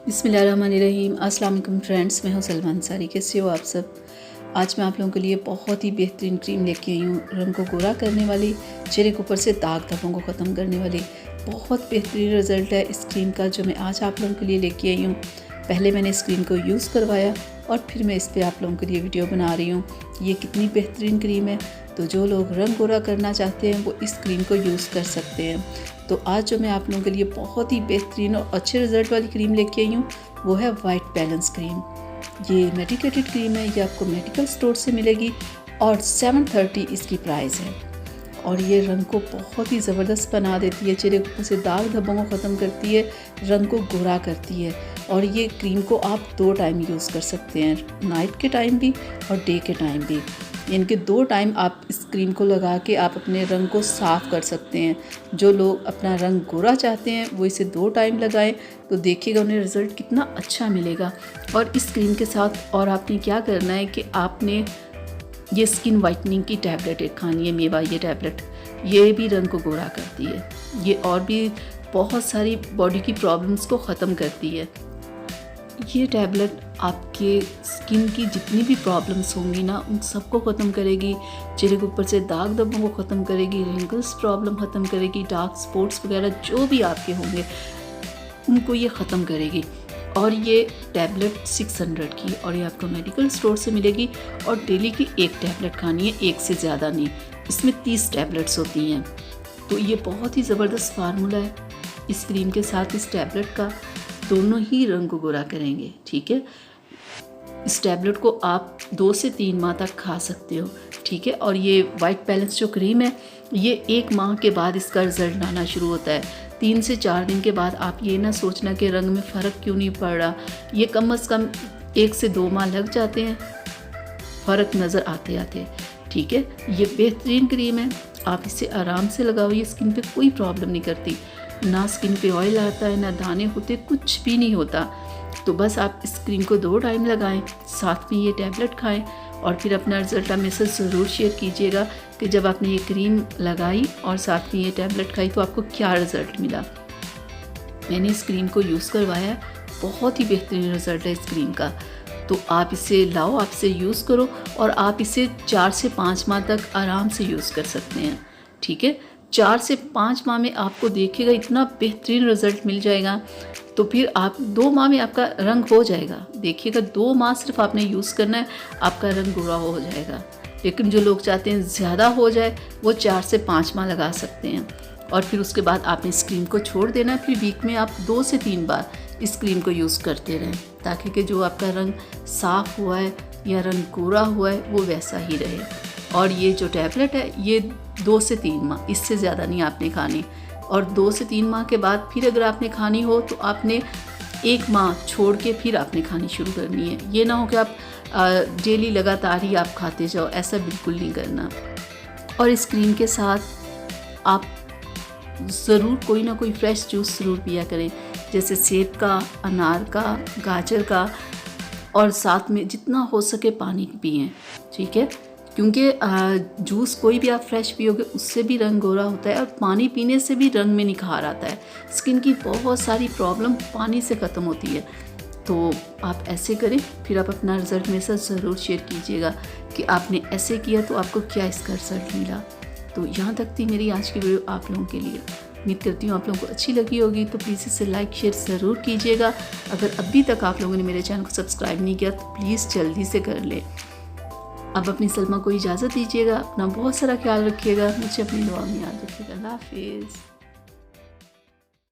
बिस्मिल्लाहिर्रहमानिर्रहीम। अस्सलाम वालेकुम फ्रेंड्स, मैं हूं सलमा अंसारी। कैसे हो आप सब? आज मैं आप लोगों के लिए बहुत ही बेहतरीन क्रीम लेके आई हूँ। रंग को गोरा करने वाली, चेहरे के ऊपर से दाग धब्बों को ख़त्म करने वाली बहुत बेहतरीन रिज़ल्ट है इस क्रीम का जो मैं आज आप लोगों के लिए लेके आई हूँ। पहले मैंने इस क्रीम को यूज़ करवाया और फिर मैं इस पर आप लोगों के लिए वीडियो बना रही हूँ। ये कितनी बेहतरीन क्रीम है, तो जो लोग रंग गोरा करना चाहते हैं वो इस क्रीम को यूज़ कर सकते हैं। तो आज जो मैं आप लोगों के लिए बहुत ही बेहतरीन और अच्छे रिज़ल्ट वाली क्रीम लेके आई हूँ वो है वाइट बैलेंस क्रीम। ये मेडिकेटेड क्रीम है, ये आपको मेडिकल स्टोर से मिलेगी और 730 इसकी प्राइस है। और ये रंग को बहुत ही ज़बरदस्त बना देती है, चेहरे के से दाग धब्बों को ख़त्म करती है, रंग को गोरा करती है। और ये क्रीम को आप 2 टाइम यूज़ कर सकते हैं, नाइट के टाइम भी और डे के टाइम भी। इनके 2 टाइम आप इस क्रीम को लगा के आप अपने रंग को साफ़ कर सकते हैं। जो लोग अपना रंग गोरा चाहते हैं वो इसे 2 टाइम लगाएं तो देखिएगा उन्हें रिज़ल्ट कितना अच्छा मिलेगा। और इस क्रीम के साथ और आपने क्या करना है कि आपने ये स्किन वाइटनिंग की टैबलेट एक खानी है, मेवा ये टैबलेट, ये भी रंग को गोरा करती है। ये और भी बहुत सारी बॉडी की प्रॉब्लम्स को ख़त्म करती है। ये टैबलेट आपके स्किन की जितनी भी प्रॉब्लम्स होंगी ना उन सबको ख़त्म करेगी, चेहरे के ऊपर से दाग धब्बों को ख़त्म करेगी, रिंकल्स प्रॉब्लम ख़त्म करेगी, डार्क स्पॉट्स वगैरह जो भी आपके होंगे उनको ये ख़त्म करेगी। और ये टैबलेट 600 की और ये आपको मेडिकल स्टोर से मिलेगी। और डेली की एक टैबलेट खानी है, एक से ज़्यादा नहीं। इसमें 30 टैबलेट्स होती हैं। तो ये बहुत ही ज़बरदस्त फार्मूला है इस क्रीम के साथ इस टैबलेट का, दोनों ही रंग को गोरा करेंगे। ठीक है, इस टैबलेट को आप 2 से 3 माह तक खा सकते हो। ठीक है, और ये वाइट बैलेंस जो क्रीम है ये 1 माह के बाद इसका रिज़ल्ट आना शुरू होता है। 3 से 4 दिन के बाद आप ये ना सोचना कि रंग में फ़र्क क्यों नहीं पड़ रहा, ये कम से कम 1 से 2 माह लग जाते हैं फ़र्क नज़र आते आते। ठीक है, ये बेहतरीन क्रीम है, आप इसे आराम से लगाओ, ये स्किन पे कोई प्रॉब्लम नहीं करती, ना स्किन पे ऑयल आता है, ना दाने होते, कुछ भी नहीं होता। तो बस आप इस क्रीम को 2 टाइम लगाएं, साथ में ये टैबलेट खाएं और फिर अपना रिज़ल्ट आप मेरे साथ ज़रूर शेयर कीजिएगा कि जब आपने ये क्रीम लगाई और साथ में ये टैबलेट खाई तो आपको क्या रिज़ल्ट मिला। मैंने इस क्रीम को यूज़ करवाया है, बहुत ही बेहतरीन रिज़ल्ट है इस क्रीम का। तो आप इसे लाओ, आप इसे यूज़ करो और आप इसे 4 से 5 माह तक आराम से यूज़ कर सकते हैं। ठीक है, 4 से 5 माह में आपको देखिएगा इतना बेहतरीन रिज़ल्ट मिल जाएगा। तो फिर आप 2 माह में आपका रंग हो जाएगा। देखिएगा 2 माह सिर्फ आपने यूज़ करना है, आपका रंग गोरा हो जाएगा। लेकिन जो लोग चाहते हैं ज़्यादा हो जाए वो 4 से 5 माह लगा सकते हैं। और फिर उसके बाद आपने इस क्रीम को छोड़ देना है। फिर वीक में आप 2 से 3 बार इस क्रीम को यूज़ करते रहें ताकि कि जो आपका रंग साफ़ हुआ है या रंग गोरा हुआ है वो वैसा ही रहे। और ये जो टैबलेट है ये 2 से 3 माह, इससे ज़्यादा नहीं आपने खानी। और 2 से 3 माह के बाद फिर अगर आपने खानी हो तो आपने 1 माह छोड़ के फिर आपने खानी शुरू करनी है। ये ना हो कि आप डेली लगातार ही आप खाते जाओ, ऐसा बिल्कुल नहीं करना। और इस क्रीम के साथ आप ज़रूर कोई ना कोई फ्रेश जूस ज़रूर पिया करें, जैसे सेब का, अनार का, गाजर का, और साथ में जितना हो सके पानी पिएं। ठीक है, क्योंकि जूस कोई भी आप फ्रेश पियोगे उससे भी रंग गोरा होता है और पानी पीने से भी रंग में निखार आता है। स्किन की बहुत सारी प्रॉब्लम पानी से ख़त्म होती है। तो आप ऐसे करें, फिर आप अपना रिज़ल्ट मेरे साथ ज़रूर शेयर कीजिएगा कि आपने ऐसे किया तो आपको क्या इसका रिज़ल्ट मिला। तो यहाँ तक थी मेरी आज की वीडियो आप लोगों के लिए। उम्मीद करती हूँ आप लोगों को अच्छी लगी होगी, तो प्लीज़ इसे लाइक शेयर ज़रूर कीजिएगा। अगर अभी तक आप लोगों ने मेरे चैनल को सब्सक्राइब नहीं किया तो प्लीज़ जल्दी से कर लें। अब अपनी सलमा को इजाज़त दीजिएगा, अपना बहुत सारा ख्याल रखिएगा, मुझे अपनी दुआ में याद रखिएगा। अल्लाह हाफिज़।